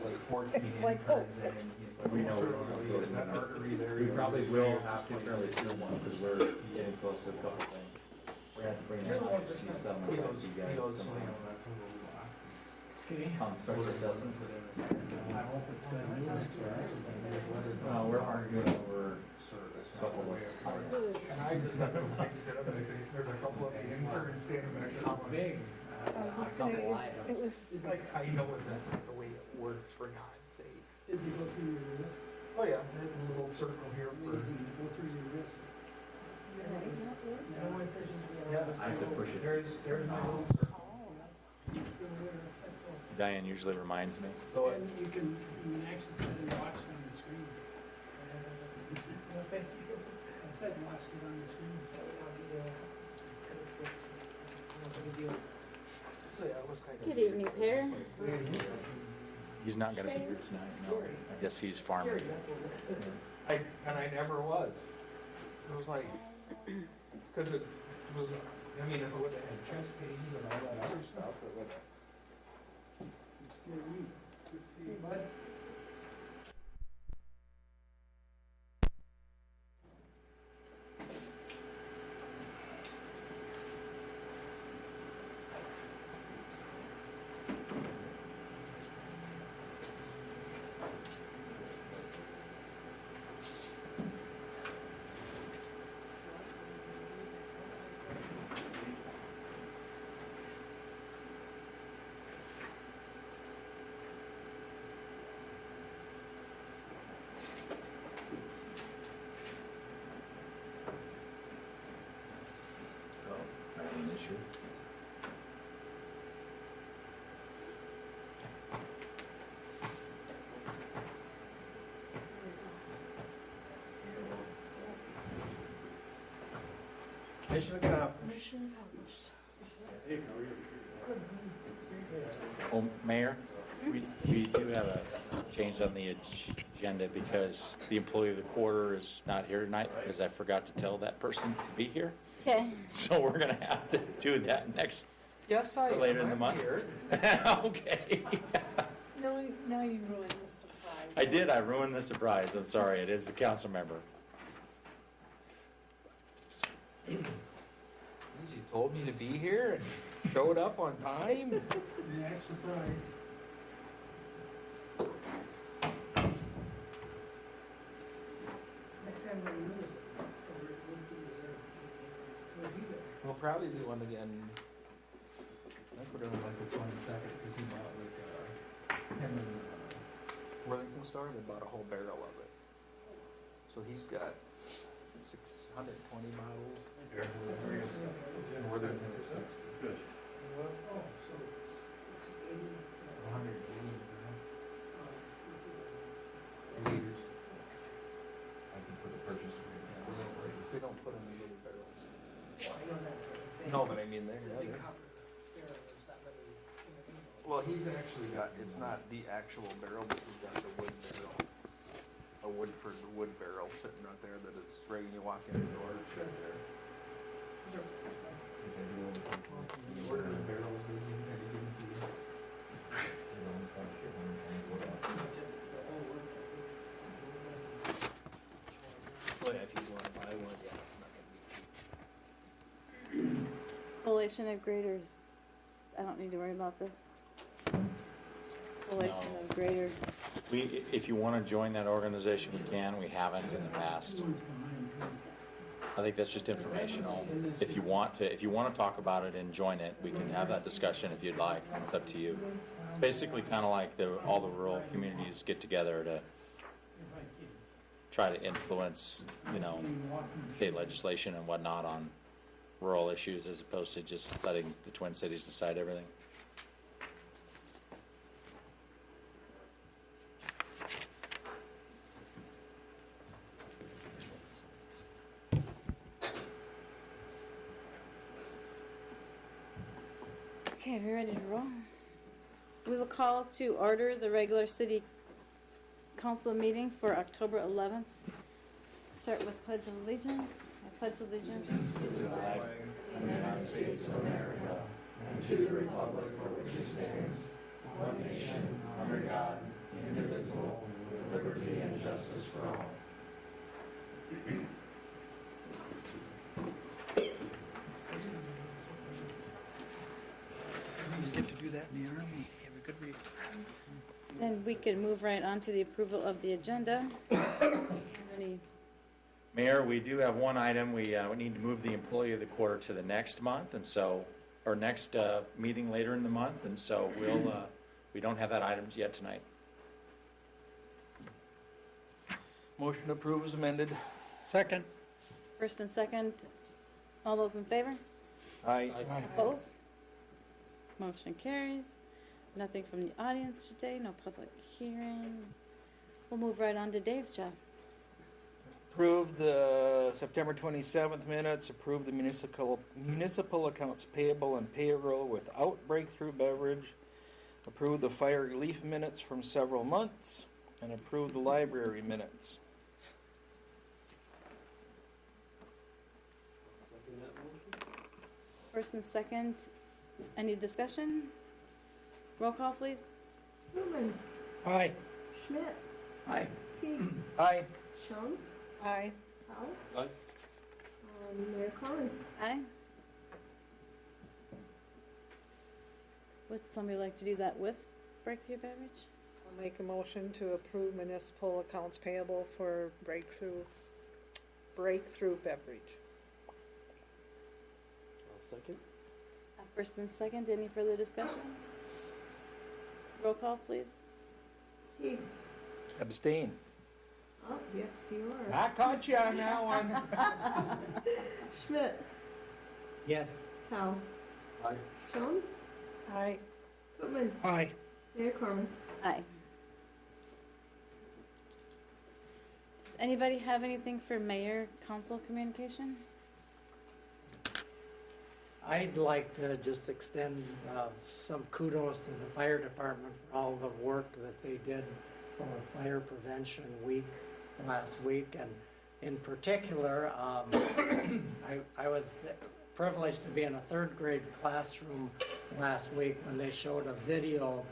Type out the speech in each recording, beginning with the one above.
like 14 It's like, interns in. He's like, We know that artery there. we probably will have to fairly soon one because we're getting close to a couple things. We're gonna have to bring that IHG settlement He back goes, to you he guys. goes, sometime. that's a little black. On special assessments. I hope it's been news for us. We're arguing over Service. a couple of items. And I just got them like sit up in my face, there's a couple of the interns standing back there. How big? I was just gonna, it was, It's like, I know that's not the way it works, for God's sakes. Did you go through your wrist? Oh yeah, there's a little circle here. Amazing, you go through your wrist. No incisions beyond Yeah, the I have to push it. There's my little circle. It's still there, that's all. Diane usually reminds me. So And you can actually sit and watch it on the screen. Well, thank you. I said watch it on the screen. So yeah, it was kind of. good evening, Pear. He's not gonna be here tonight, no. I guess he's farming. And I never was. It was like, because it was, I mean, if it would have had chest pains and all that other stuff, it would have. It's good to meet. It's good to see you, bud. Oh, I have an issue. Mission accomplished. Mission accomplished. Well, Mayor, we do have a change on the agenda because the employee of the quarter is not here tonight because I forgot to tell that person to be here. Okay, So we're gonna have to do that next, Yes, I am. later in the I'm month. here. Okay. now you ruined the surprise. I did, I ruined the surprise. I'm sorry, it is the council member. You told me to be here and showed up on time. The act surprise. Next time we're going to use it. We'll be there. We'll probably do one again. I put it on like the 22nd because he bought like him and Worthington Store. They bought a whole barrel of it. So he's got 620 bottles. And Worthington is 60. Good. Oh, so it's 80. 180 liters. I can put the purchase agreement. They don't put them in little barrels. Well, I know that. No, but I mean they're. The big copper barrel, there's that many. Well, he's actually got. It's not the actual barrel, but he's got the wood barrel. A wood barrel sitting right there that it's right when you walk in the door. It's right there. Order the barrels, they had to give them to you. Well, yeah, if you want to buy one, yeah, it's not going to be cheap. Collation of graders, I don't need to worry about this. Collation No. of graders. If you want to join that organization, we can. We haven't in the past. I think that's just informational. If you want to talk about it and join it, we can have that discussion if you'd like. It's up to you. It's basically kind of like all the rural communities get together to try to influence, state legislation and whatnot on rural issues as opposed to just letting the Twin Cities decide everything. Okay, we ready to roll? We will call to order the regular city council meeting for October 11th. Start with Pledge of Allegiance. I pledge allegiance to the flag of the United States of America and to the republic for which it stands, one nation, under God, indivisible, with liberty and justice for all. You get to do that in the Army. You have a good reason. Then we can move right on to the approval of the agenda. Any Mayor, we do have one item. We need to move the employee of the quarter to the next month, and so, or next meeting later in the month, and so we don't have that item yet tonight. Motion to approve is amended. Second. first and second? All those in favor? Aye. Opposed? Motion carries. Nothing from the audience today, no public hearing. We'll move right on to Dave's job. Approve the September 27th minutes, approve the municipal accounts payable and payroll without breakthrough beverage, approve the fire relief minutes from several months, and approve the library minutes. First and second, any discussion? Roll call, please. Newman, Aye. Schmidt, Aye. Teagues, Aye. Jones, Aye. Tao, Aye. Mayor Collins. Aye. Would somebody like to do that with breakthrough beverage? I'll make a motion to approve municipal accounts payable for breakthrough beverage. I'll second. First and second, any further discussion? Roll call, please. Teagues, Abstain. oh, yep, so you are. I caught you on that one. Schmidt, Yes. Tao, Aye. Jones, Aye. Footman, Aye. Mayor Corman. Aye. Does anybody have anything for mayor council communication? I'd like to just extend some kudos to the fire department for all the work that they did for Fire Prevention Week last week. And in particular, I was privileged to be in a third grade classroom last week when they showed a video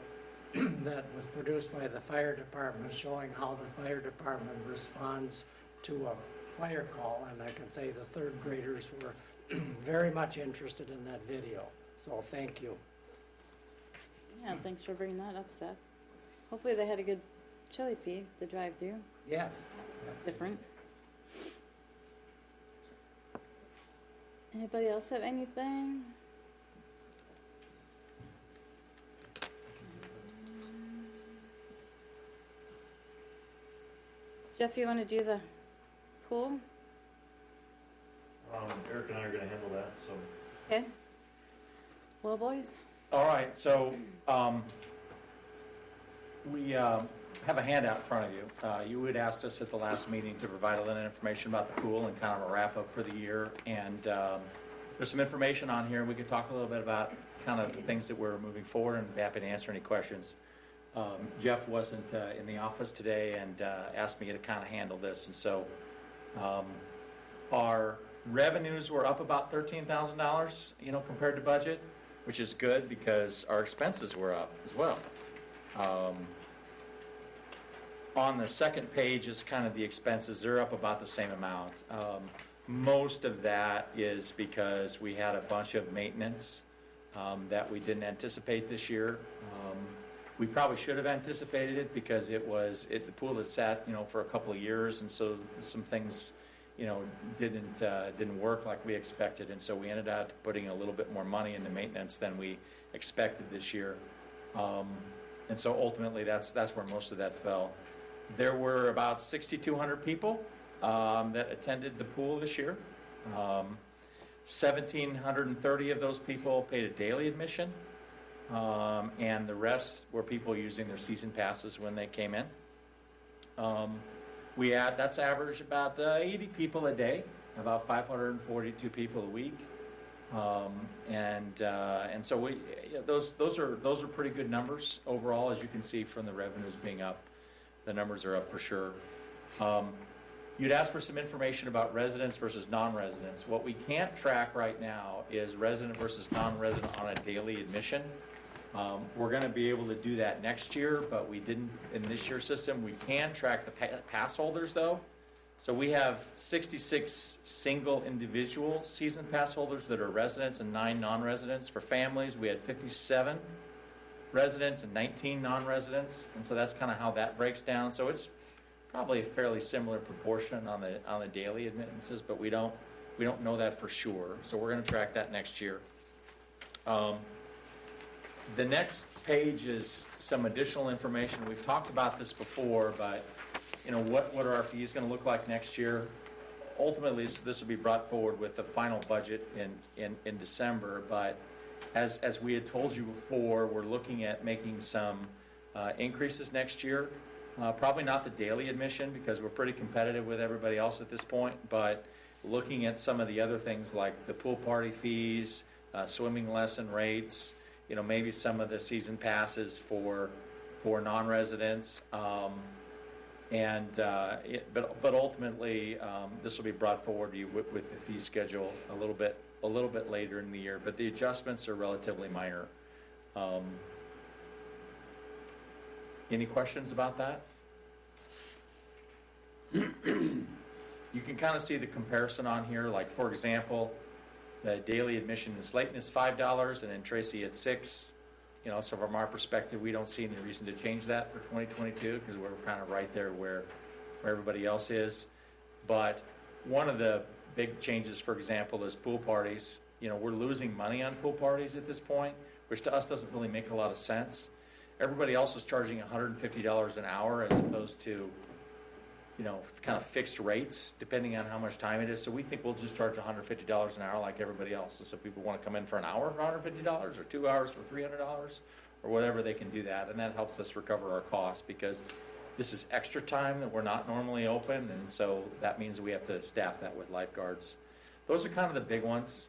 that was produced by the fire department showing how the fire department responds to a fire call. And I can say the third graders were very much interested in that video. So thank you. Yeah, thanks for bringing that up, Seth. Hopefully they had a good chili feed, the drive-through. Yes. Different. Anybody else have anything? Jeff, you want to do the pool? Eric and I are going to handle that, so. Okay. Well, boys. All right, so we have a handout in front of you. You had asked us at the last meeting to provide a little information about the pool and kind of a wrap up for the year. And there's some information on here. We could talk a little bit about kind of the things that we're moving forward, and be happy to answer any questions. Jeff wasn't in the office today and asked me to kind of handle this. And so our revenues were up about $13,000, compared to budget, which is good because our expenses were up as well. On the second page is kind of the expenses. They're up about the same amount. Most of that is because we had a bunch of maintenance that we didn't anticipate this year. We probably should have anticipated it because the pool had sat, for a couple of years, and so some things didn't work like we expected, and so we ended up putting a little bit more money into maintenance than we expected this year, and so ultimately that's where most of that fell. There were about 6,200 people that attended the pool this year. 1,730 of those people paid a daily admission, and the rest were people using their season passes when they came in. That's average about 80 people a day, about 542 people a week, and so those are pretty good numbers overall. As you can see from the revenues being up, the numbers are up for sure. You'd asked for some information about residents versus non-residents. What we can't track right now is resident versus non-resident on a daily admission. We're going to be able to do that next year, but we didn't in this year's system. We can track the pass holders, though. So we have 66 single individual season pass holders that are residents and 9 non-residents. For families, we had 57 residents and 19 non-residents, and so that's kind of how that breaks down. So it's probably a fairly similar proportion on the daily admittances, but we don't know that for sure. So we're going to track that next year. The next page is some additional information. We've talked about this before, but what are our fees going to look like next year? Ultimately, this will be brought forward with the final budget in December. But as we had told you before, we're looking at making some increases next year. Probably not the daily admission because we're pretty competitive with everybody else at this point, but looking at some of the other things like the pool party fees, swimming lesson rates, maybe some of the season passes for non-residents, but ultimately this will be brought forward to you with the fee schedule a little bit later in the year. But the adjustments are relatively minor. Any questions about that? You can kind of see the comparison on here. Like, for example, the daily admission in Slayton is $5, and in Tracy it's $6. So from our perspective, we don't see any reason to change that for 2022 because we're kind of right there where everybody else is. But one of the big changes, for example, is pool parties. We're losing money on pool parties at this point, which to us doesn't really make a lot of sense. Everybody else is charging $150 an hour as opposed to, kind of fixed rates depending on how much time it is. So we think we'll just charge $150 an hour like everybody else. So if people want to come in for an hour for $150 or 2 hours for $300 or whatever, they can do that. And that helps us recover our costs because this is extra time that we're not normally open. And so that means we have to staff that with lifeguards. Those are kind of the big ones.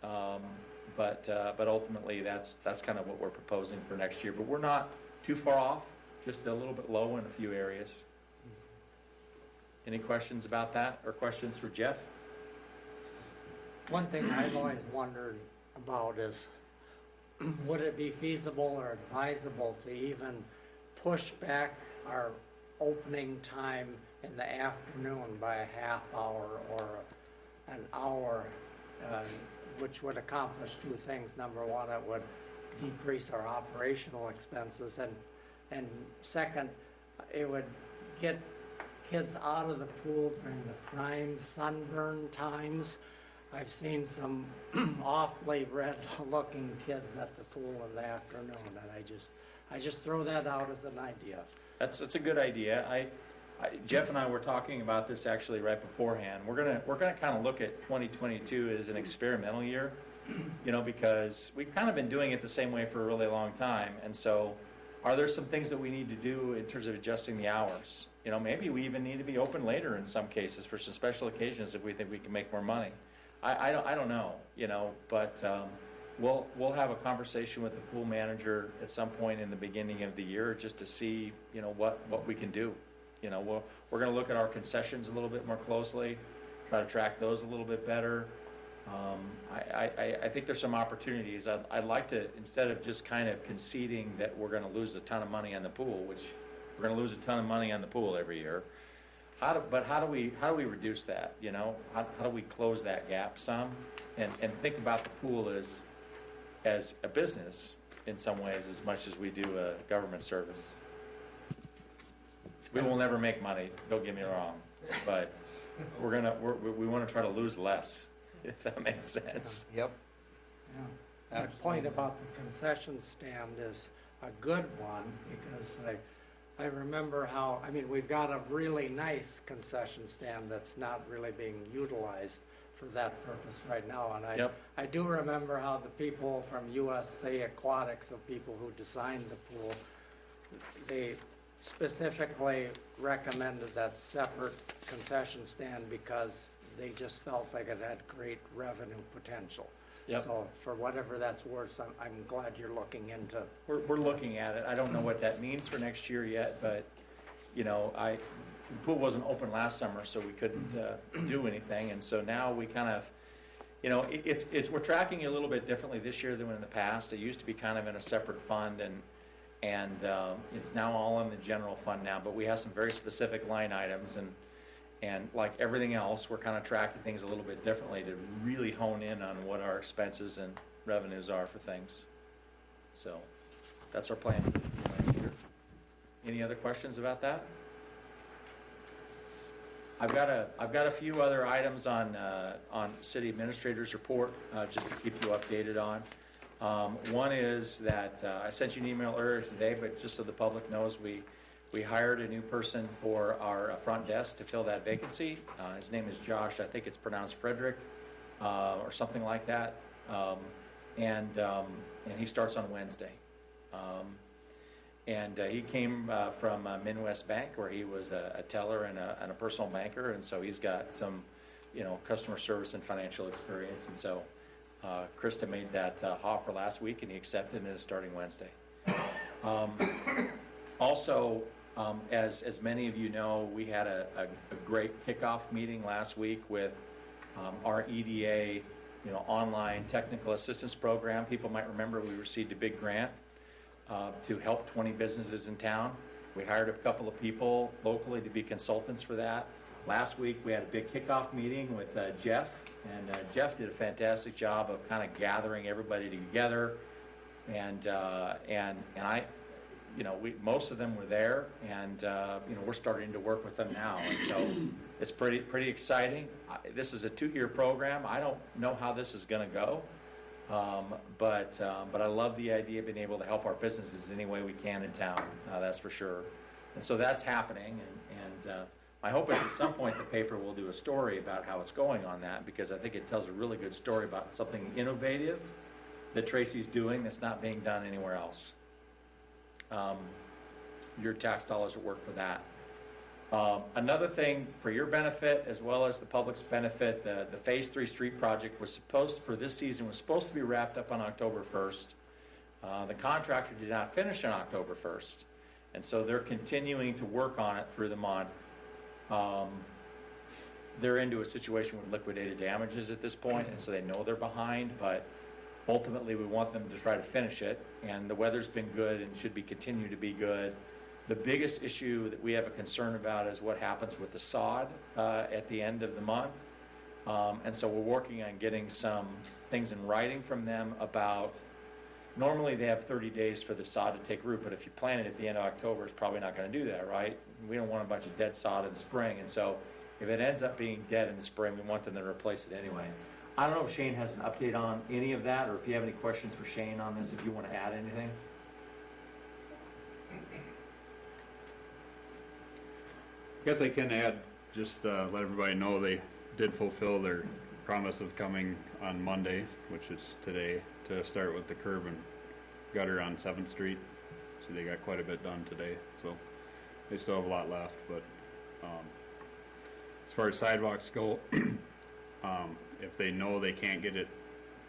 But ultimately that's kind of what we're proposing for next year. But we're not too far off, just a little bit low in a few areas. Any questions about that or questions for Jeff? One thing I've always wondered about is, would it be feasible or advisable to even push back our opening time in the afternoon by a half hour or an hour, which would accomplish 2 things. Number one, it would decrease our operational expenses, and second, it would get kids out of the pool during the prime sunburn times. I've seen some awfully red-looking kids at the pool in the afternoon, and I just throw that out as an idea. That's a good idea. Jeff and I were talking about this actually right beforehand. We're gonna kind of look at 2022 as an experimental year, because we've kind of been doing it the same way for a really long time, and so. Are there some things that we need to do in terms of adjusting the hours? Maybe we even need to be open later in some cases for some special occasions if we think we can make more money. I don't know, but we'll have a conversation with the pool manager at some point in the beginning of the year just to see, what we can do. We're going to look at our concessions a little bit more closely, try to track those a little bit better. I think there's some opportunities. I'd like to, instead of just kind of conceding that we're going to lose a ton of money on the pool, which we're going to lose a ton of money on the pool every year. How do we reduce that? How do we close that gap some, and think about the pool as a business in some ways as much as we do a government service. We will never make money. Don't get me wrong, but we want to try to lose less. If that makes sense. Yep. Yeah. My point about the concession stand is a good one because I remember how, we've got a really nice concession stand that's not really being utilized for that purpose right now. And I do remember how the people from USA Aquatics, the people who designed the pool, they specifically recommended that separate concession stand because they just felt like it had great revenue potential. Yep. So for whatever that's worth, I'm glad you're looking into. We're looking at it. I don't know what that means for next year yet, but the pool wasn't open last summer, so we couldn't do anything, and so now we kind of, you know, we're tracking it a little bit differently this year than in the past. It used to be kind of in a separate fund, and it's now all in the general fund now, but we have some very specific line items, and like everything else, we're kind of tracking things a little bit differently to really hone in on what our expenses and revenues are for things. So that's our plan. Any other questions about that? I've got a few other items on city administrator's report, just to keep you updated on. One is that I sent you an email earlier today, but just so the public knows, we hired a new person for our front desk to fill that vacancy. His name is Josh. I think it's pronounced Frederick or something like that. And he starts on Wednesday. And he came from Midwest Bank, where he was a teller and a personal banker, and so he's got some, customer service and financial experience. And so Krista made that offer last week, and he accepted, and is starting Wednesday. Also, as many of you know, we had a great kickoff meeting last week with our EDA, online technical assistance program. People might remember we received a big grant to help 20 businesses in town. We hired a couple of people locally to be consultants for that. Last week we had a big kickoff meeting with Jeff, and Jeff did a fantastic job of kind of gathering everybody together, and I, most of them were there, and we're starting to work with them now, and so it's pretty exciting. This is a 2-year program. I don't know how this is going to go. But I love the idea of being able to help our businesses any way we can in town. That's for sure. And so that's happening. And my hope is at some point the paper will do a story about how it's going on that, because I think it tells a really good story about something innovative that Tracy's doing that's not being done anywhere else. Your tax dollars at work for that. Another thing for your benefit as well as the public's benefit, the Phase 3 street project was supposed to be wrapped up on October 1st. The contractor did not finish on October 1st, and so they're continuing to work on it through the month. They're into a situation with liquidated damages at this point, and so they know they're behind, but ultimately we want them to try to finish it, and the weather's been good and should continue to be good. The biggest issue that we have a concern about is what happens with the sod at the end of the month. And so we're working on getting some things in writing from them about, normally they have 30 days for the sod to take root, but if you plant it at the end of October, it's probably not going to do that, right? We don't want a bunch of dead sod in the spring. And so if it ends up being dead in the spring, we want them to replace it anyway. I don't know if Shane has an update on any of that, or if you have any questions for Shane on this, if you want to add anything. I guess I can add, just let everybody know they did fulfill their promise of coming on Monday, which is today, to start with the curb and gutter on 7th Street. So they got quite a bit done today. So they still have a lot left, but as far as sidewalks go, if they know they can't get it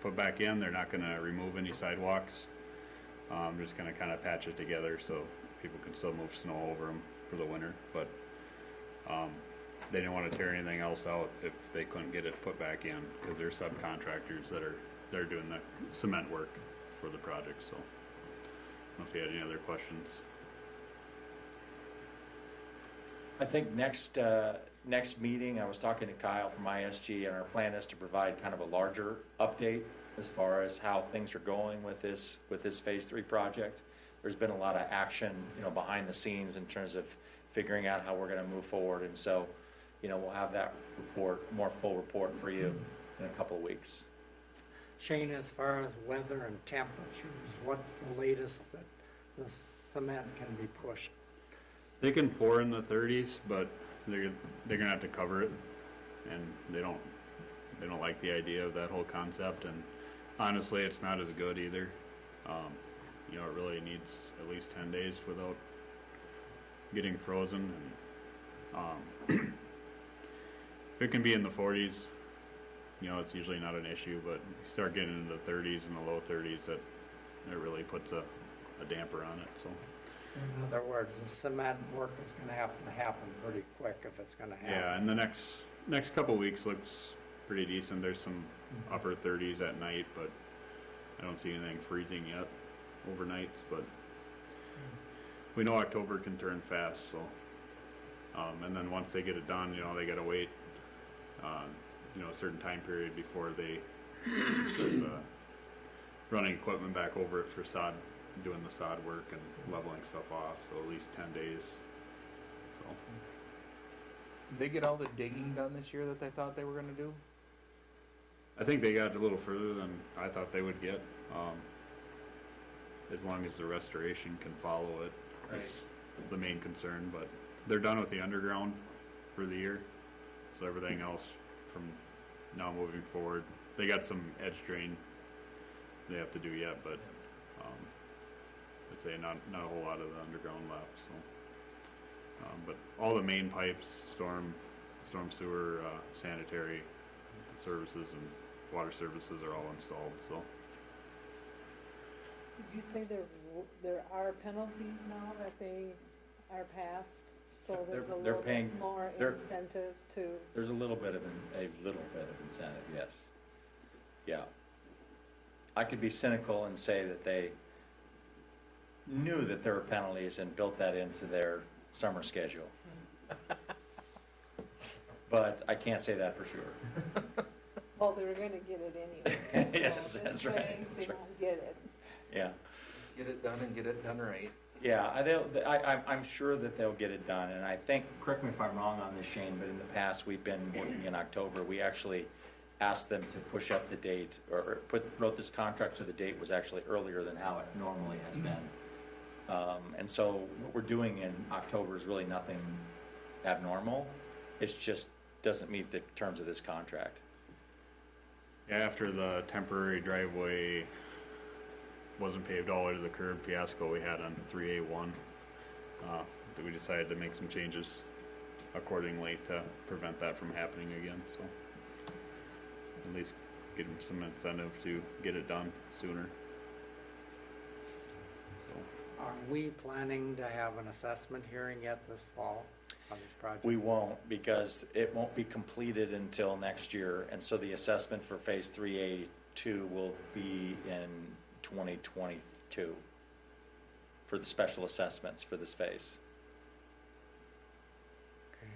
put back in, they're not going to remove any sidewalks. Just going to kind of patch it together so people can still move snow over them for the winter. But they didn't want to tear anything else out if they couldn't get it put back in, because they're subcontractors they're doing the cement work for the project. So I don't know if you had any other questions. I think next meeting, I was talking to Kyle from ISG, and our plan is to provide kind of a larger update as far as how things are going with this Phase 3 project. There's been a lot of action, behind the scenes in terms of figuring out how we're going to move forward, and so, we'll have that more full report for you in a couple of weeks. Shane, as far as weather and temperatures, what's the latest that the cement can be pushed? They can pour in the 30s, but they're gonna have to cover it, and they don't like the idea of that whole concept. And honestly, it's not as good either. It really needs at least 10 days without getting frozen. And it can be in the 40s. It's usually not an issue, but you start getting into the 30s and the low 30s, that really puts a damper on it. So in other words, the cement work is going to have to happen pretty quick if it's going to happen. Yeah, and the next couple weeks looks pretty decent. There's some upper 30s at night, but I don't see anything freezing yet overnight. But we know October can turn fast, so and then once they get it done, they got to wait a certain time period before they start running equipment back over it for sod, doing the sod work and leveling stuff off. So at least 10 days. So Did they get all the digging done this year that they thought they were going to do? I think they got a little further than I thought they would get. As long as the restoration can follow it, is the main concern. But they're done with the underground for the year, so everything else from now moving forward, they got some edge drain they have to do yet, but I'd say not a whole lot of the underground left. So, but all the main pipes, storm sewer, sanitary services, and water services are all installed. So. Did you say there are penalties now that they are passed? So there's a They're little paying- bit more they're- incentive to, There's a little bit of incentive, yes. Yeah. I could be cynical and say that they knew that there were penalties and built that into their summer schedule. But I can't say that for sure. well, they were gonna get it anyway. Yes, So that's this right, way that's They right. won't get it. Yeah. Just get it done and get it done right. Yeah, I'm sure that they'll get it done, and I think, correct me if I'm wrong on this, Shane, but in the past, we've been working in October. We actually asked them to push up the date, or wrote this contract so the date was actually earlier than how it normally has been. And so what we're doing in October is really nothing abnormal. It's just doesn't meet the terms of this contract. Yeah, after the temporary driveway wasn't paved all the way to the curb fiasco we had on 3A1, we decided to make some changes accordingly to prevent that from happening again. So at least give them some incentive to get it done sooner. So Are we planning to have an assessment hearing yet this fall on this project? We won't, because it won't be completed until next year, and so the assessment for Phase 3A2 will be in 2022 for the special assessments for this phase. Okay.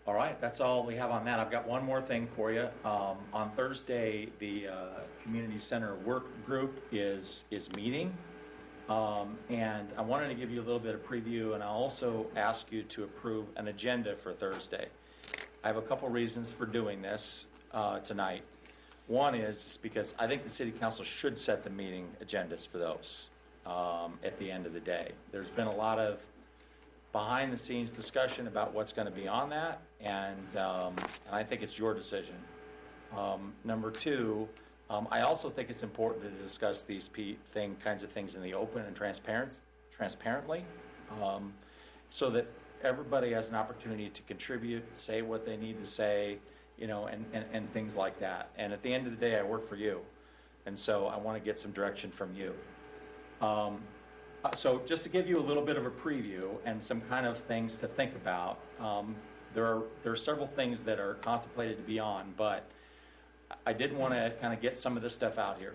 All right, that's all we have on that. I've got one more thing for you. On Thursday, the Community Center Work Group is meeting, and I wanted to give you a little bit of preview, and I'll also ask you to approve an agenda for Thursday. I have a couple reasons for doing this tonight. One is because I think the City Council should set the meeting agendas for those at the end of the day. There's been a lot of behind-the-scenes discussion about what's going to be on that, and I think it's your decision. Number two, I also think it's important to discuss these kinds of things in the open and transparently, so that everybody has an opportunity to contribute, say what they need to say, and things like that. And at the end of the day, I work for you, and so I want to get some direction from you. So just to give you a little bit of a preview and some kind of things to think about, there are several things that are contemplated to be on, but I did want to kind of get some of this stuff out here,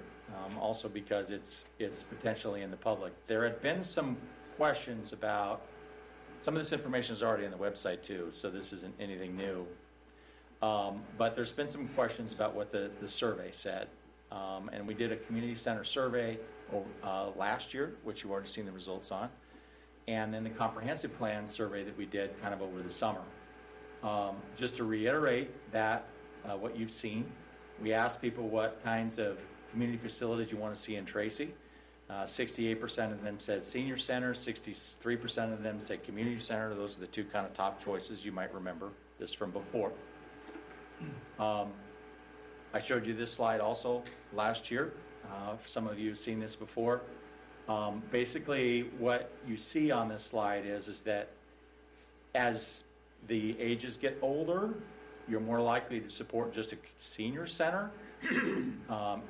also because it's potentially in the public. There had been some questions about, some of this information is already on the website too, so this isn't anything new. But there's been some questions about what the survey said. And we did a community center survey last year, which you've already seen the results on, and then the comprehensive plan survey that we did kind of over the summer. Just to reiterate that, what you've seen, we asked people what kinds of community facilities you want to see in Tracy. 68% of them said senior center, 63% of them said community center. Those are the two kind of top choices. You might remember this from before. I showed you this slide also last year. Some of you have seen this before. Basically, what you see on this slide is that as the ages get older, you're more likely to support just a senior center.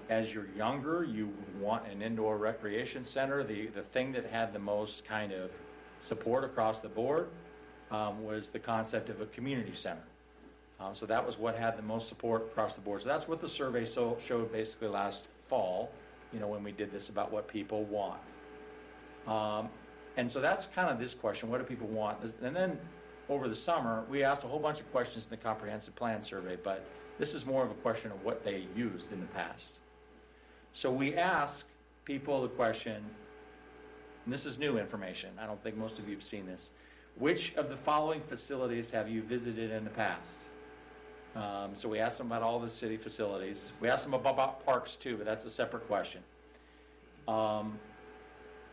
As you're younger, you want an indoor recreation center. The thing that had the most kind of support across the board was the concept of a community center. So that was what had the most support across the board. So that's what the survey showed basically last fall, when we did this about what people want. And so that's kind of this question, what do people want? And then over the summer, we asked a whole bunch of questions in the comprehensive plan survey, but this is more of a question of what they used in the past. So we asked people the question, and this is new information, I don't think most of you have seen this, which of the following facilities have you visited in the past? So we asked them about all the city facilities. We asked them about parks too, but that's a separate question. Over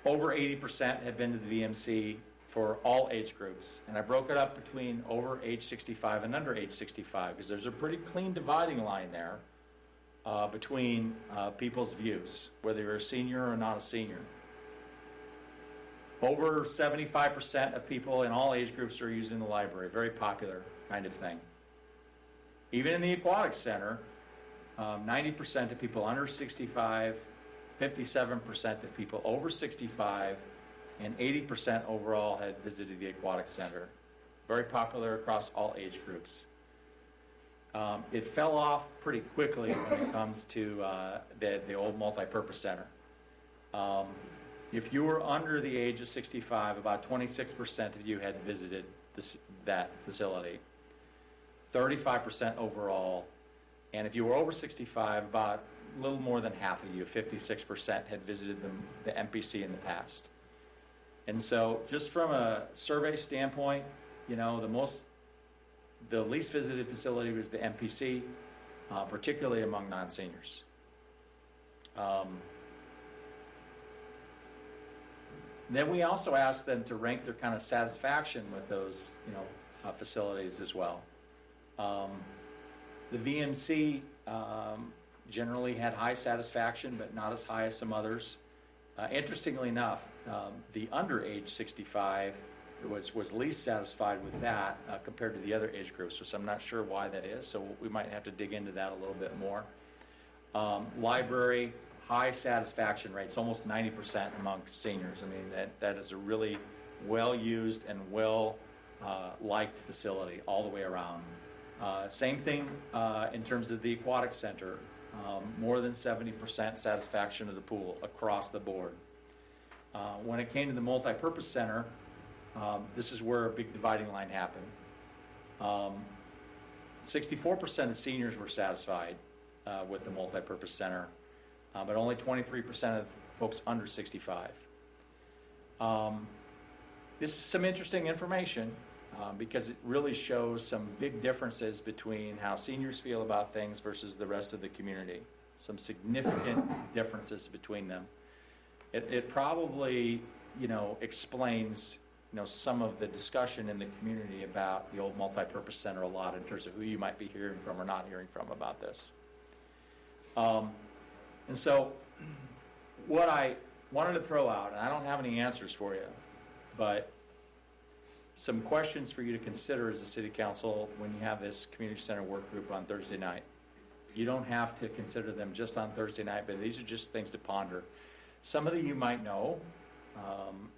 80% have been to the VMC for all age groups. And I broke it up between over age 65 and under age 65 because there's a pretty clean dividing line there between people's views, whether you're a senior or not a senior. Over 75% of people in all age groups are using the library, very popular kind of thing. Even in the aquatic center, 90% of people under 65, 57% of people over 65, and 80% overall had visited the aquatic center. Very popular across all age groups. It fell off pretty quickly when it comes to the old multipurpose center. If you were under the age of 65, about 26% of you had visited that facility. 35% overall. And if you were over 65, about a little more than half of you, 56%, had visited the MPC in the past. And so just from a survey standpoint, the least visited facility was the MPC, particularly among non-seniors. Then we also asked them to rank their kind of satisfaction with those, facilities as well. The VMC generally had high satisfaction, but not as high as some others. Interestingly enough, the under age 65 was least satisfied with that compared to the other age groups, so I'm not sure why that is, so we might have to dig into that a little bit more. Library, high satisfaction rates, almost 90% among seniors. I mean, that is a really well-used and well-liked facility all the way around. Same thing in terms of the aquatic center. More than 70% satisfaction of the pool across the board. When it came to the multipurpose center, this is where a big dividing line happened. 64% of seniors were satisfied with the multipurpose center, but only 23% of folks under 65. This is some interesting information because it really shows some big differences between how seniors feel about things versus the rest of the community. Some significant differences between them. It probably, explains, some of the discussion in the community about the old multipurpose center a lot in terms of who you might be hearing from or not hearing from about this. And so what I wanted to throw out, and I don't have any answers for you, but some questions for you to consider as a city council when you have this community center work group on Thursday night. You don't have to consider them just on Thursday night, but these are just things to ponder. Some of you might know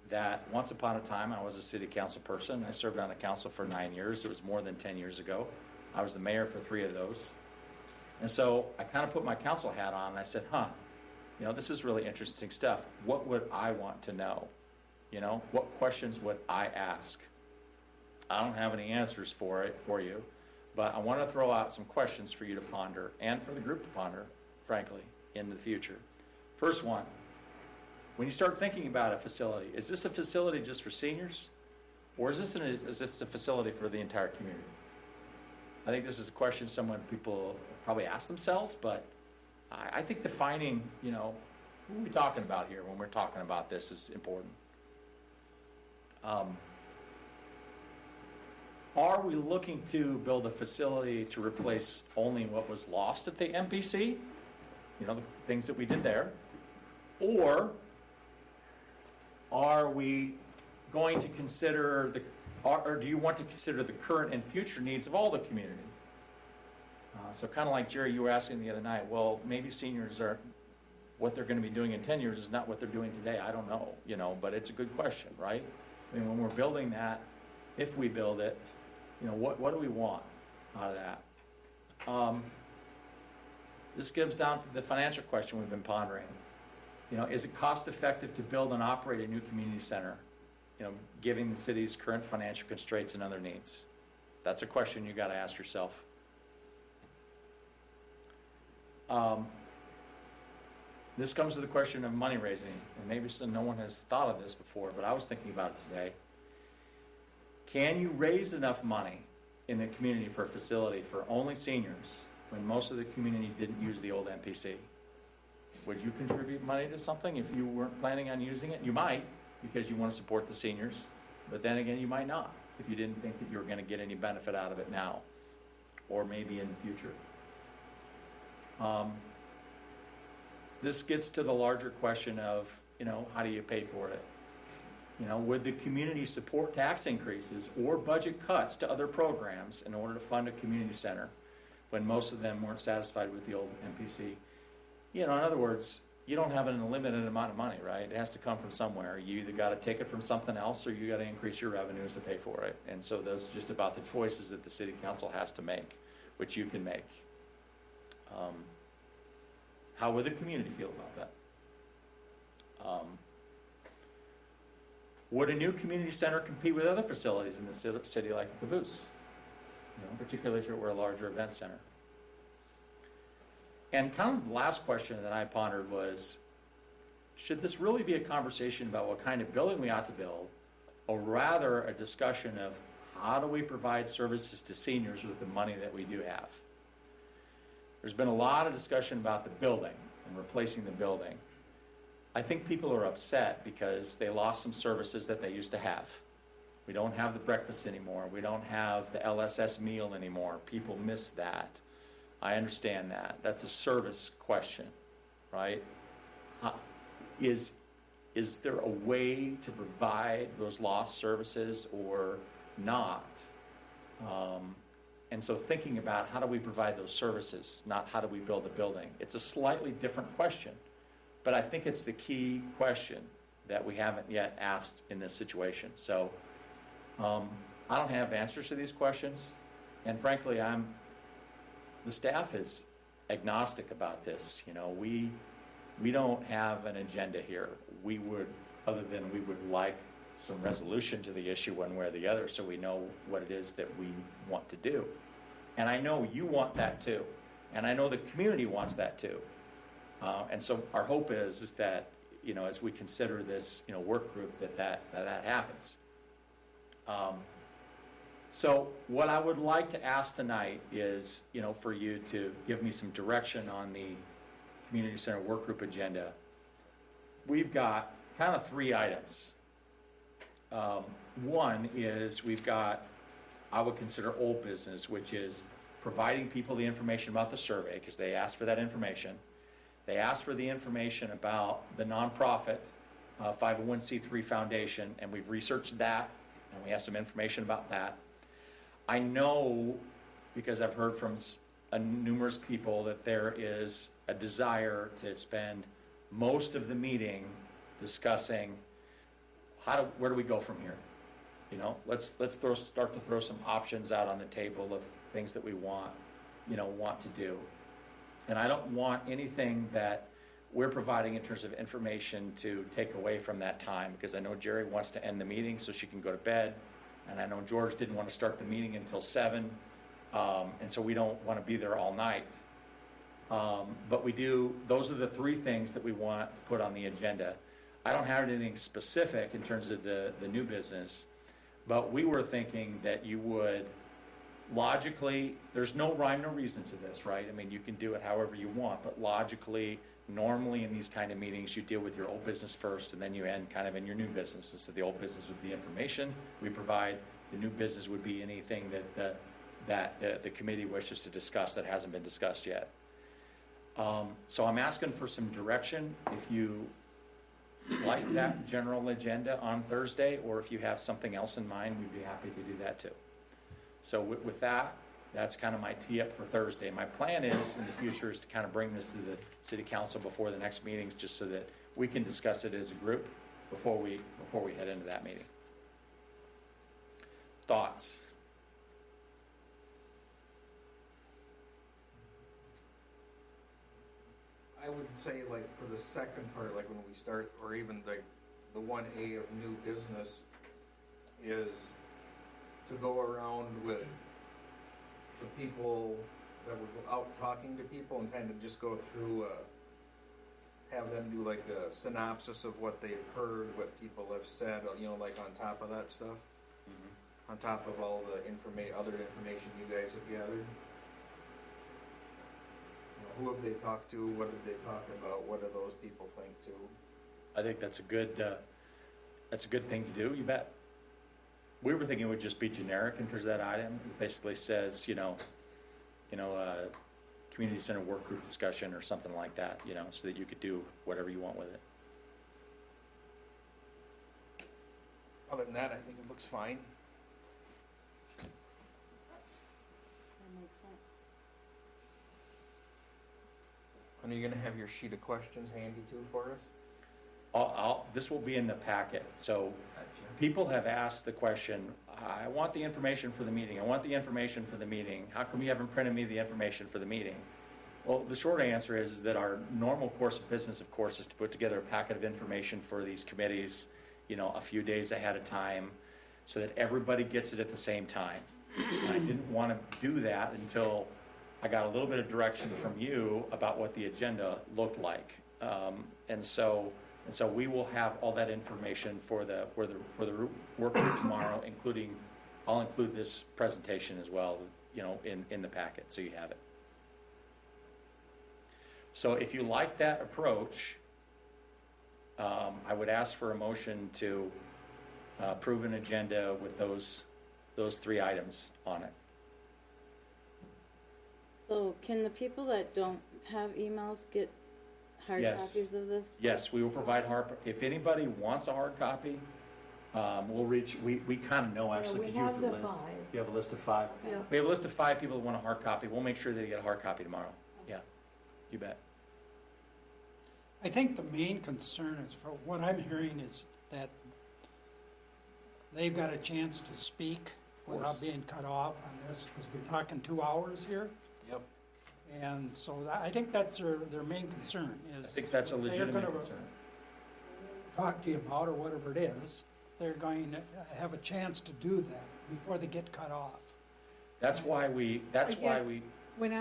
that once upon a time I was a city council person. I served on the council for 9 years. It was more than 10 years ago. I was the mayor for 3 of those. And so I kind of put my council hat on and I said, this is really interesting stuff. What would I want to know? What questions would I ask? I don't have any answers for you, but I want to throw out some questions for you to ponder and for the group to ponder, frankly, in the future. First one, when you start thinking about a facility, is this a facility just for seniors, or is this a facility for the entire community? I think this is a question people probably ask themselves, but I think defining, who are we talking about here when we're talking about this is important. Are we looking to build a facility to replace only what was lost at the MPC? The things that we did there. Or are we going to consider or do you want to consider the current and future needs of all the community? So kind of like Jerry, you were asking the other night, well, maybe seniors what they're going to be doing in 10 years is not what they're doing today. I don't know, but it's a good question, right? I mean, when we're building that if we build it, you know, what do we want out of that? This comes down to the financial question we've been pondering. You know, is it cost effective to build and operate a new community center, you know, given the city's current financial constraints and other needs? That's a question you got to ask yourself. This comes to the question of money raising, and maybe no one has thought of this before, but I was thinking about it today. Can you raise enough money in the community for a facility for only seniors when most of the community didn't use the old MPC? Would you contribute money to something if you weren't planning on using it? You might, because you want to support the seniors, but then again, you might not if you didn't think that you were going to get any benefit out of it now, or maybe in the future. This gets to the larger question of, you know, how do you pay for it? You know, would the community support tax increases or budget cuts to other programs in order to fund a community center when most of them weren't satisfied with the old MPC? You know, in other words, you don't have an unlimited amount of money, right? It has to come from somewhere. You either got to take it from something else or you got to increase your revenues to pay for it. And so those are just about the choices that the city council has to make, which you can make. How would the community feel about that? Would a new community center compete with other facilities in the city like the Caboose? You know, particularly if it were a larger event center. And kind of the last question that I pondered was, should this really be a conversation about what kind of building we ought to build, or rather a discussion of how do we provide services to seniors with the money that we do have? There's been a lot of discussion about the building and replacing the building. I think people are upset because they lost some services that they used to have. We don't have the breakfast anymore. We don't have the LSS meal anymore. People miss that. I understand that. That's a service question, right? Is there a way to provide those lost services or not? And so thinking about how do we provide those services, not how do we build a building. It's a slightly different question, but I think it's the key question that we haven't yet asked in this situation. So I don't have answers to these questions, and frankly, the staff is agnostic about this. You know, we don't have an agenda here. We would like some resolution to the issue one way or the other so we know what it is that we want to do. And I know you want that too. And I know the community wants that too. And so our hope is that, you know, as we consider this, you know, work group, that happens. So what I would like to ask tonight is, you know, for you to give me some direction on the community center work group agenda. We've got kind of 3 items. One is we've got, I would consider old business, which is providing people the information about the survey, because they asked for that information. They asked for the information about the nonprofit 501c3 foundation, and we've researched that, and we have some information about that. I know, because I've heard from numerous people, that there is a desire to spend most of the meeting discussing where do we go from here? You know, let's start to throw some options out on the table of things that we want to do. And I don't want anything that we're providing in terms of information to take away from that time, because I know Jerry wants to end the meeting so she can go to bed, and I know George didn't want to start the meeting until 7, and so we don't want to be there all night. But those are the 3 things that we want to put on the agenda. I don't have anything specific in terms of the new business, but we were thinking that you would logically, there's no rhyme, no reason to this, right? I mean, you can do it however you want, but logically, normally in these kind of meetings, you deal with your old business first, and then you end kind of in your new business. And so the old business would be information we provide. The new business would be anything that the committee wishes to discuss that hasn't been discussed yet. So I'm asking for some direction. If you like that general agenda on Thursday, or if you have something else in mind, we'd be happy to do that too. So with that, that's kind of my tee up for Thursday. My plan is, in the future, is to kind of bring this to the city council before the next meetings, just so that we can discuss it as a group before we head into that meeting. thoughts? I would say like for the second part, like when we start, or even the 1A of new business is to go around with the people that were out talking to people and kind of just go through, have them do like a synopsis of what they've heard, what people have said, you know, like on top of that stuff, on top of all the other information you guys have gathered. Who have they talked to? What did they talk about? What do those people think too? I think that's a good thing to do. You bet. We were thinking it would just be generic in terms of that item. It basically says, community center work group discussion or something like that, so that you could do whatever you want with it. Other than that, I think it looks fine. That makes sense. And are you going to have your sheet of questions handy too for us? This will be in the packet. So people have asked the question, I want the information for the meeting. I want the information for the meeting. How come you haven't printed me the information for the meeting? Well, the short answer is that our normal course of business, of course, is to put together a packet of information for these committees, a few days ahead of time so that everybody gets it at the same time. And I didn't want to do that until I got a little bit of direction from you about what the agenda looked like. And so we will have all that information for the work group tomorrow, I'll include this presentation as well, in the packet, so you have it. So if you like that approach, I would ask for a motion to approve an agenda with those 3 items on it. So can the people that don't have emails get hard Yes. copies of this? Yes, we will provide if anybody wants a hard copy, we kind of know actually. we Did you have the list? 5. You have a list of 5? Yeah. We have a list of 5 people that want a hard copy. We'll make sure they get a hard copy tomorrow. Yeah, you bet. I think the main concern is, for what I'm hearing, is that they've got a chance to speak without being cut off on this, because we're talking 2 hours here. Yep. And so I think that's their main concern is. I think that's a legitimate they're gonna concern. talk to you about, or whatever it is, they're going to have a chance to do that before they get cut off. That's why we. When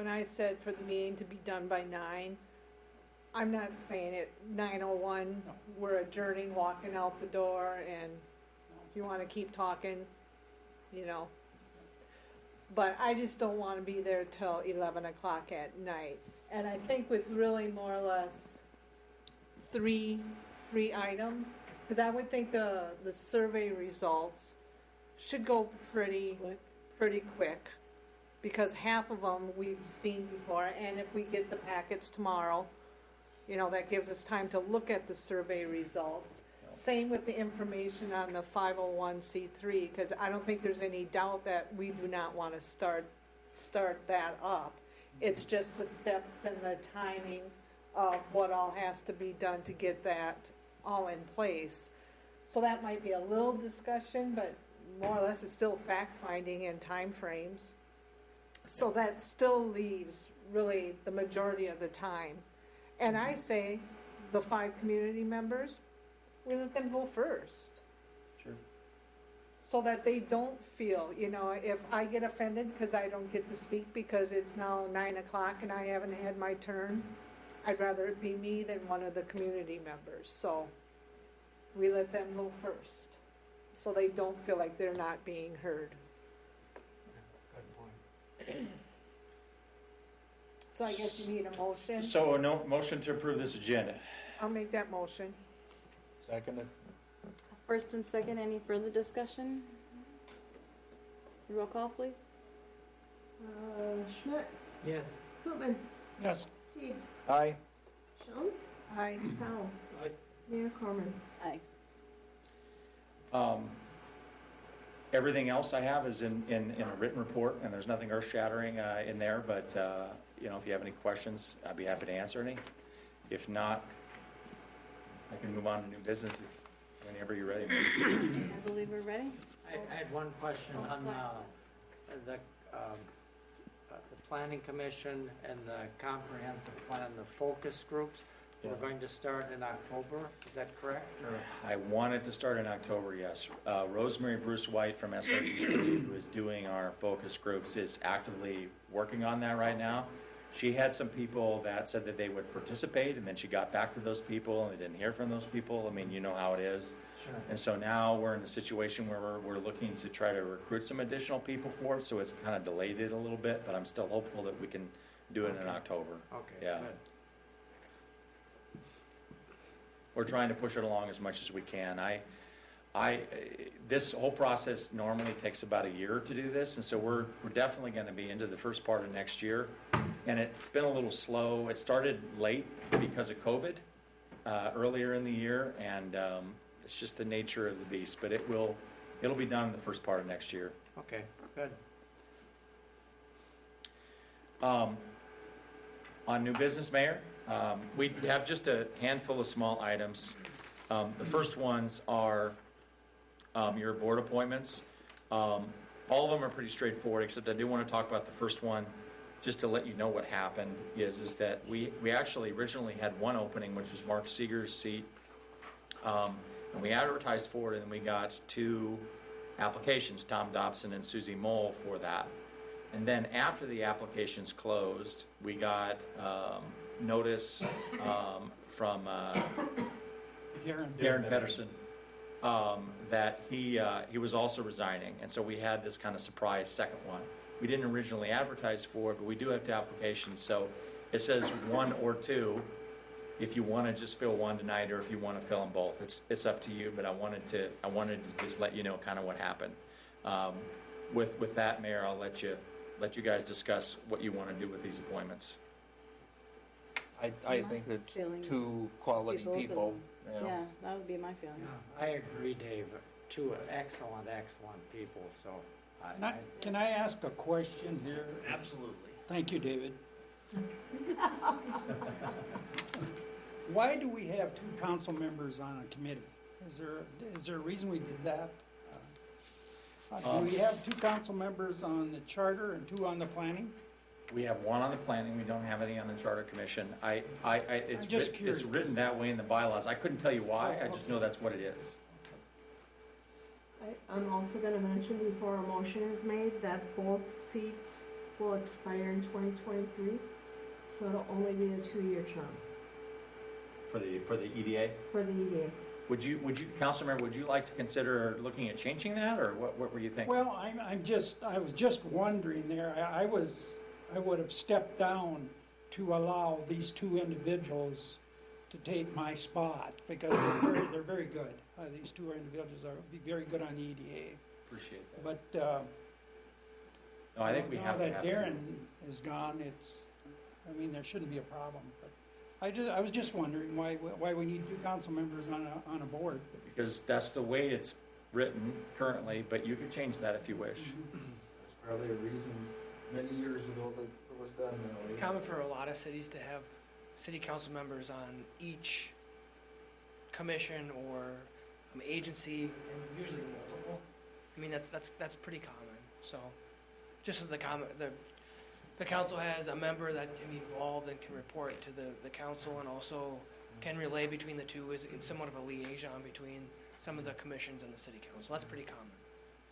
I said for the meeting to be done by 9, I'm not saying it 9:01, we're adjourning, walking out the door, and if you want to keep talking, But I just don't want to be there till 11 o'clock at night. And I think with really more or less three items, because I would think the survey results should go pretty quick, because half of them we've seen before, and if we get the packets tomorrow, that gives us time to look at the survey results. Same with the information on the 501c3, because I don't think there's any doubt that we do not want to start that up. It's just the steps and the timing of what all has to be done to get that all in place. So that might be a little discussion, but more or less it's still fact-finding and time frames. So that still leaves really the majority of the time. And I say the 5 community members, we let them go first. Sure. So that they don't feel, if I get offended because I don't get to speak because it's now 9 o'clock and I haven't had my turn, I'd rather it be me than one of the community members. So we let them go first, so they don't feel like they're not being heard. Good point. So I guess you need a motion. So a motion to approve this agenda. I'll make that motion. Seconded. First and second, any further discussion? Roll call, please. Schmidt, Yes. Putman, Yes. Teagues, Aye. Jones, Aye. Powell. Aye. Mayor Corman. Aye. Everything else I have is in a written report, and there's nothing earth-shattering in there, but if you have any questions, I'd be happy to answer any. If not, I can move on to new business Whenever you're ready. I believe we're ready. I had one question Oh, on sorry. the planning commission and the comprehensive plan, the focus groups. We're Yeah. going to start in October, is that correct? Or- I wanted to start in October, yes. Rosemary Bruce White from SRDC, who is doing our focus groups, is actively working on that right now. She had some people that said that they would participate, and then she got back to those people, and they didn't hear from those people. I mean, you know how it is. Sure. And so now we're in a situation where we're looking to try to recruit some additional people for it, so it's kind of delayed it a little bit, but I'm still hopeful that we can do it in October. Okay, Yeah. good. We're trying to push it along as much as we can. This whole process normally takes about a year to do this, and so we're definitely going to be into the first part of next year. And it's been a little slow. It started late because of COVID earlier in the year, and it's just the nature of the beast. But it'll be done in the first part of next year. Okay, good. On new business, Mayor, we have just a handful of small items. The first ones are your board appointments. All of them are pretty straightforward, except I do want to talk about the first one, just to let you know what happened, is that we actually originally had one opening, which was Mark Seeger's seat, and we advertised for it, and we got 2 applications, Tom Dobson and Susie Mole, for that. And then after the applications closed, we got notice from Darren Pedersen that he was also resigning, and so we had this kind of surprise second one. We didn't originally advertise for it, but we do have 2 applications, so it says 1 or 2. If you want to just fill one tonight, or if you want to fill them both, it's up to you. But I wanted to just let you know kind of what happened. With that, Mayor, I'll let you guys discuss what you want to do with these appointments. I think that Feeling- 2 quality Skip both of people. them. You know. Yeah, that would be my feeling. Yeah, I agree, Dave. 2 excellent people, so. Can I ask a question here? Absolutely. Thank you, David. Why do we have 2 council members on a committee? Is there a reason we did that? Do we have 2 council members on the charter and 2 on the planning? We have 1 on the planning. We don't have any on the charter commission. It's just curious. written that way in the bylaws. I couldn't tell you why. I just know that's what it is. I'm also gonna mention before a motion is made that both seats will expire in 2023, so it'll only be a 2-year term For the EDA. for the EDA. Would you, Councilmember, would you like to consider looking at changing that, or what were you thinking? Well, I was just wondering there, I would have stepped down to allow these 2 individuals to take my spot, because they're very good. These 2 individuals be very good on the EDA. Appreciate that. But No, I think we have to now have that to. Darren is gone, there shouldn't be a problem. But I was just wondering why we need 2 council members on a board. Because that's the way it's written currently, but you could change that if you wish. There's probably a reason many years ago that it was done that way. It's common for a lot of cities to have city council members on each commission or agency, and usually multiple. I mean, that's pretty common. So, just as the council has a member that can be involved and can report to the council, and also can relay between the 2. It's somewhat of a liaison between some of the commissions and the city council. That's pretty common.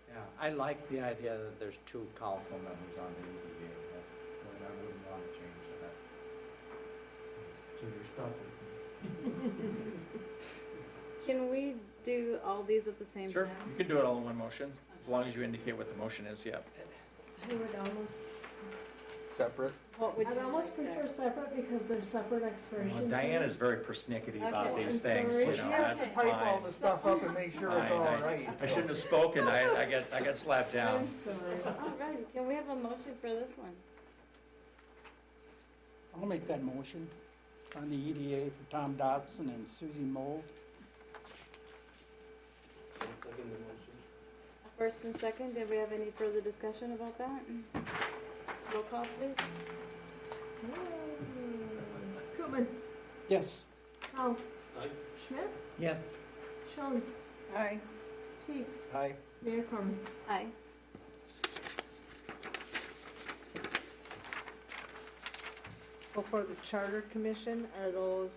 Yeah, I like the idea that there's 2 council members on the EDA. I wouldn't want to change that. So you're stuck with me. Can we do all these at the same Sure, time? you can do it all in one motion, as long as you indicate what the motion is, yeah. I would almost, Separate. What would I'd you almost like there? prefer separate because they're separate expiration Well, Diane is dates. very persnickety about Okay. these I'm things, sorry. you She know, has that's to type all fine. the stuff up and make sure it's Fine. all right. I shouldn't have spoken, I got slapped down. I'm sorry. All right, can we have a motion for this one? I'll make that motion on the EDA for Tom Dodson and Susie Mold. First and second, did we have any further discussion about that? Roll call, please. Koopman, Yes. Tao, Schmidt, Yes. Jones, Aye. Teagues, Aye. Mayor Corman. Aye. So for the Charter Commission, are those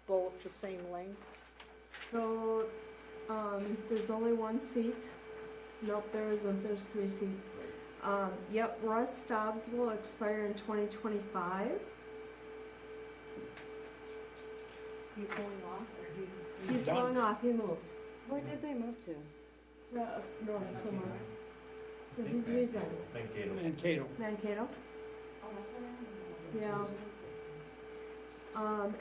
both the same length? So, there's only one seat. Nope, there isn't, there's 3 seats. Yep, Russ Stobbs will expire in 2025. He's going off, or He's done. going off, he moved Where did they move to? to up north somewhere. So he's resigned. Mankato. Mankato? Oh, that's where Yeah.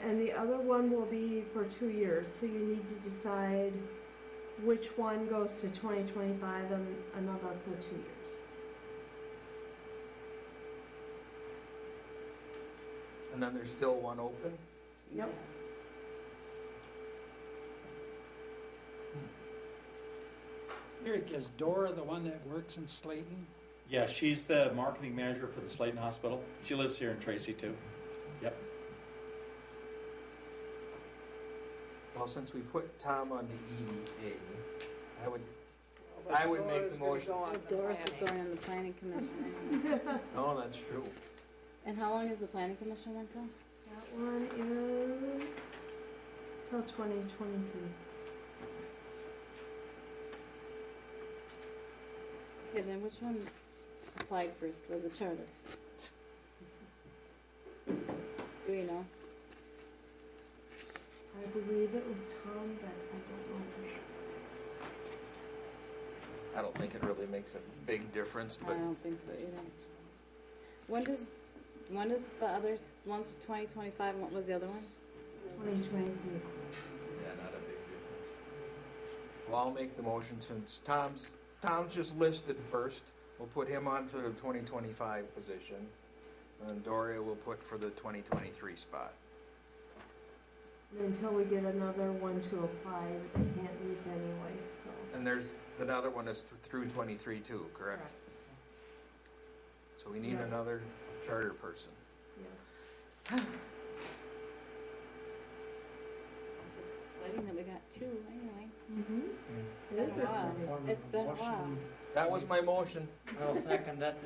And the other one will be for 2 years, so you need to decide which one goes to 2025 and another for 2 years. And then there's still one open? Yep. Eric, is Dora the one that works in Slayton? Yeah, she's the marketing manager for the Slayton Hospital. She lives here in Tracy too. Yep. Well, since we put Tom on the EDA, I would make the motion. Well, Doris is going on the planning commission anyway. No, that's true. And how long is the planning commission until? That one is till 2023. Okay, then which one applied first for the charter? Do we know? I believe it was Tom, but I don't know for sure. I don't think it really makes a big difference, I but don't think so either. When does the other one's 2025 and what was the other one? 2023. yeah, not a big difference. Well, I'll make the motion since Tom's just listed first. We'll put him on for the 2025 position, and Doria will put for the 2023 spot. Until we get another one to apply, they can't meet anyway, so. And there's another one that's through 23 too, correct? So we need Yeah. another charter person. Yes. It's exciting that we got 2 anyway. Mm-hmm. It is exciting. It's been a while. That was my motion. I'll second that.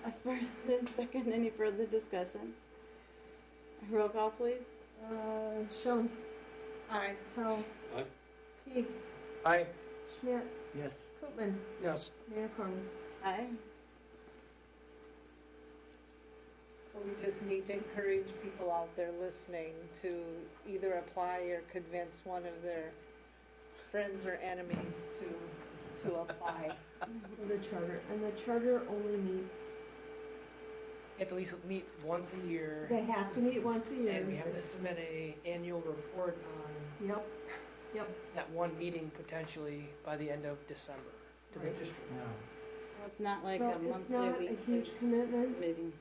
A first and second, any further discussion? Roll call, please. Jones, Aye. Tell, Aye. Teagues, Aye. Schmidt, Yes. Koopman, Yes. Mayor Corman. Aye. So we just need to encourage people out there listening to either apply or convince one of their friends or enemies to apply. For the charter, and the charter only meets, You have to at least meet once a year, they have to meet once a year. and we have to submit a annual report on Yep, yep. that one meeting potentially by the end of December to the Right. district. So it's not like So a it's monthly, not a weekly huge commitment, meeting.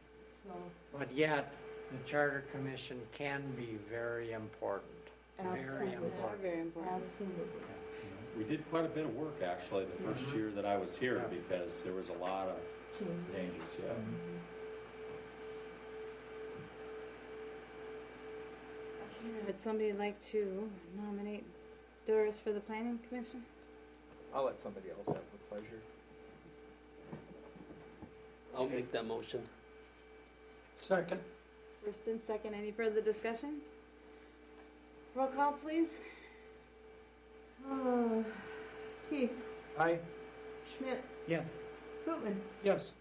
so, But yet, the Charter Commission can be very important. Very Absolutely. They are important. very important. absolutely. We did quite a bit of work actually the first Mhm. year that I was here Yeah. because there was a lot of Changes. changes, yeah. Okay, would somebody like to nominate Doris for the planning commission? I'll let somebody else have the pleasure. I'll make that motion. Second. First and second, any further discussion? Roll call, please. Teagues, Aye. Schmidt, Yes. Koopman, Yes.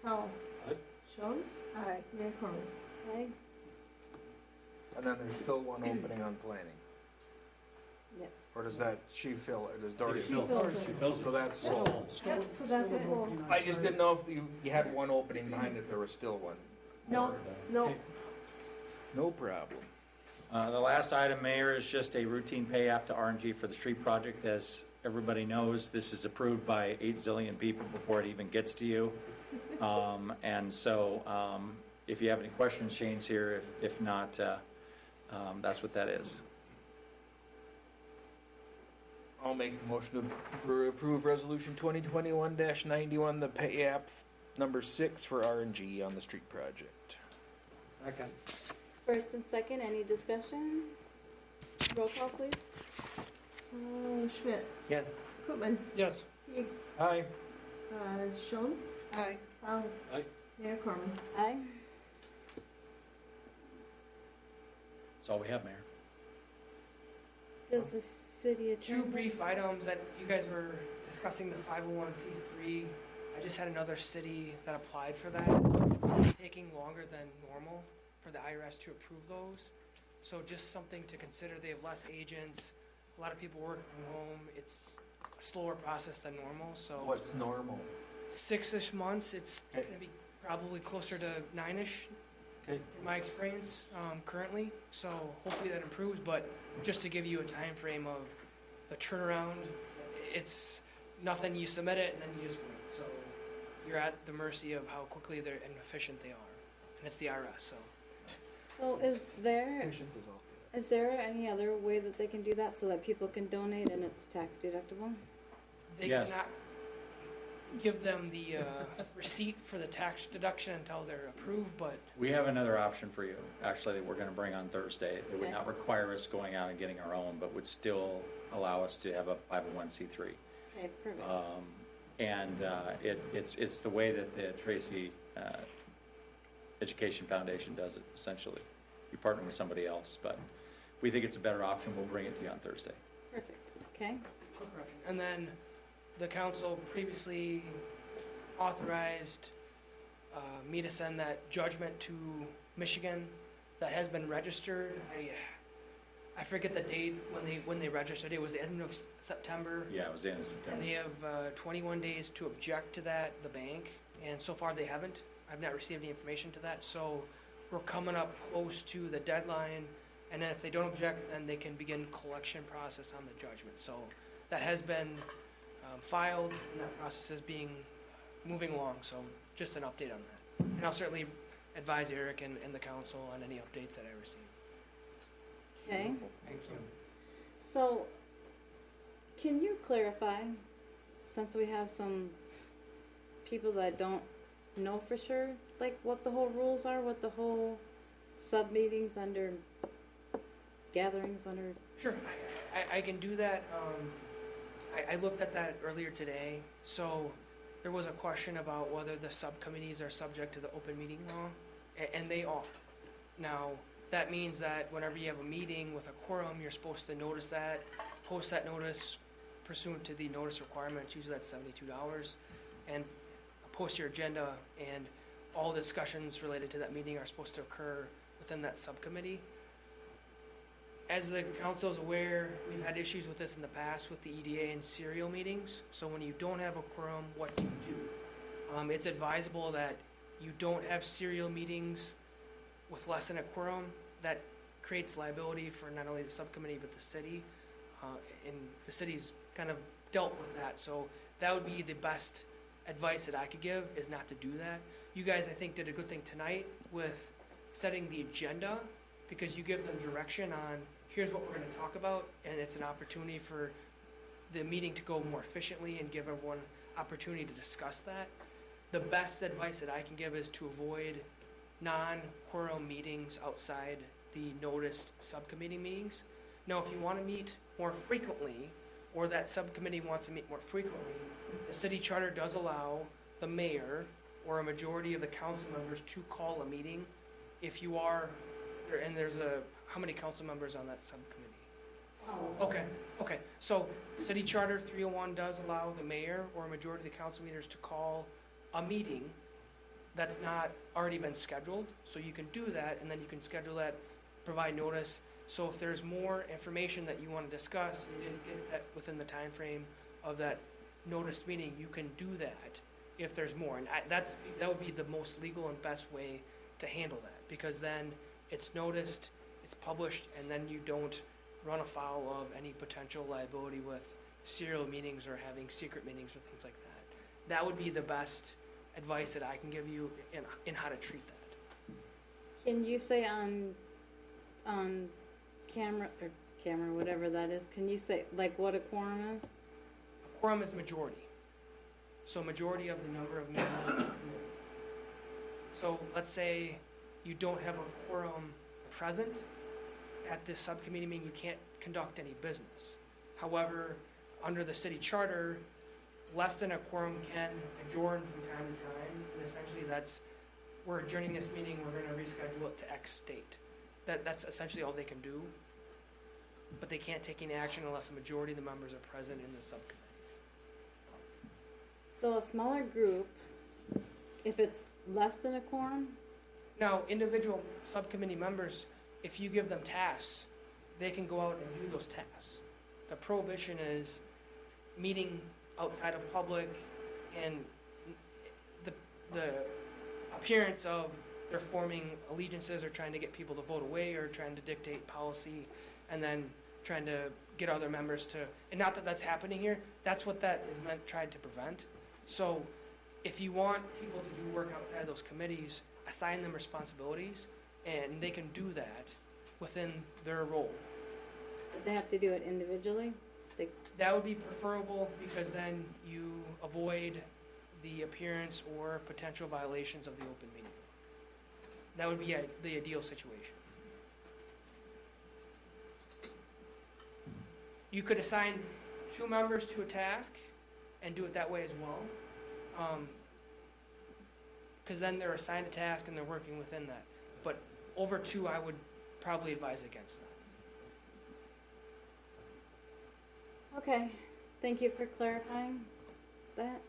Tell, Aye. Jones, Aye. Mayor Corman. Aye. And then there's still one opening on planning. Yes. Or does that, she fill it, does Doria She fill fills it? it. She fills So it. that's Still- full. still- Yep, so that's still a full. working on I just charter. didn't know if you had one opening behind it, there was still one. No, no, No problem. The last item, Mayor, is just a routine pay app to RNG for the street project. As everybody knows, this is approved by 8 zillion people before it even gets to you. And so if you have any questions, Shane's here. If not, that's what that is. I'll make the motion to approve resolution 2021-91, the pay app number 6 for RNG on the street project. Second. First and second, any discussion? Roll call, please. Schmidt, Yes. Koopman, Yes. Teigs, Aye. Jones, Aye. Powell, Aye. Mayor Corman. Aye. That's all we have, Mayor. Does the city attorney? Two brief items that you guys were discussing, the 501c3. I just had another city that applied for that. It's taking longer than normal for the IRS to approve those. So just something to consider. They have less agents. A lot of people work from home. It's a slower process than normal. So What's normal? 6-ish months. It's Okay. going to be probably closer to 9-ish Okay. in my experience currently. So hopefully that improves. But just to give you a time frame of the turnaround, it's nothing. You submit it and then you just wait. So you're at the mercy of how quickly they're and efficient they are, and it's the IRS. So So is there, Patient is all good. is there any other way that they can do that so that people can donate and it's tax deductible? they Yes. cannot give them the receipt for the tax deduction until they're approved. But We have another option for you, actually, that we're going to bring on Thursday. It would Okay. not require us going out and getting our own, but would still allow us to have a 501c3. Okay, perfect. It's the way that the Tracy Education Foundation does it, essentially. You partner with somebody else, but we think it's a better option. We'll bring it to you on Thursday. Perfect. Okay. quick correction. And then the council previously authorized me to send that judgment to Michigan that has been registered. I forget the date when they registered. It was the end of September. Yeah, it was the end of And September. they have 21 days to object to that, the bank, and so far they haven't. I've not received any information to that, so we're coming up close to the deadline, and then if they don't object, then they can begin collection process on the judgment. So that has been filed, and that process is moving along, so just an update on that. And I'll certainly advise Eric and the council on any updates that I receive. Okay. Thank you. So, can you clarify, since we have some people that don't know for sure, like what the whole rules are, what the whole sub-meetings under, gatherings under? Sure, I can do that. I looked at that earlier today. So there was a question about whether the subcommittees are subject to the open meeting law, and they are. Now, that means that whenever you have a meeting with a quorum, you're supposed to notice that, post that notice pursuant to the notice requirements, usually that's $72, and post your agenda, and all discussions related to that meeting are supposed to occur within that subcommittee. As the council is aware, we've had issues with this in the past with the EDA and serial meetings. So when you don't have a quorum, what do you do? It's advisable that you don't have serial meetings with less than a quorum. That creates liability for not only the subcommittee but the city. And the city's kind of dealt with that. So that would be the best advice that I could give, is not to do that. You guys, I think, did a good thing tonight with setting the agenda, because you give them direction on here's what we're going to talk about, and it's an opportunity for the meeting to go more efficiently and give everyone opportunity to discuss that. The best advice that I can give is to avoid non-quorum meetings outside the noticed subcommittee meetings. Now, if you want to meet more frequently, or that subcommittee wants to meet more frequently, the city charter does allow the mayor or a majority of the council members to call a meeting if you are, and there's how many council members on that subcommittee? Okay, so city charter 301 does allow the mayor or a majority of the council members to call a meeting that's not already been scheduled, so you can do that, and then you can schedule that, provide notice. So if there's more information that you want to discuss, you didn't get that within the time frame of that noticed meeting, you can do that if there's more. And that would be the most legal and best way to handle that, because then it's noticed, it's published, and then you don't run afoul of any potential liability with serial meetings or having secret meetings or things like that. That would be the best advice that I can give you in how to treat that. Can you say on camera, whatever that is, can you say like what a quorum is? A quorum is majority. So majority of the number of members of the committee. So let's say you don't have a quorum present at this subcommittee meeting, you can't conduct any business. However, under the city charter, less than a quorum can adjourn from time to time, and essentially that's, we're adjourning this meeting, we're gonna reschedule it to X date. That's essentially all they can do, but they can't take any action unless a majority of the members are present in the subcommittee. So a smaller group, if it's less than a quorum, Now, individual subcommittee members, if you give them tasks, they can go out and do those tasks. The prohibition is meeting outside of public and the appearance of they're forming allegiances or trying to get people to vote away or trying to dictate policy and then trying to get other members to, and not that that's happening here, that's what that is meant, tried to prevent. So if you want people to do work outside those committees, assign them responsibilities, and they can do that within their role. they have to do it individually. That would be preferable because then you avoid the appearance or potential violations of the open meeting. That would be the ideal situation. You could assign 2 members to a task and do it that way as well. Because then they're assigned a task and they're working within that. But over 2, I would probably advise against that. Okay, thank you for clarifying that.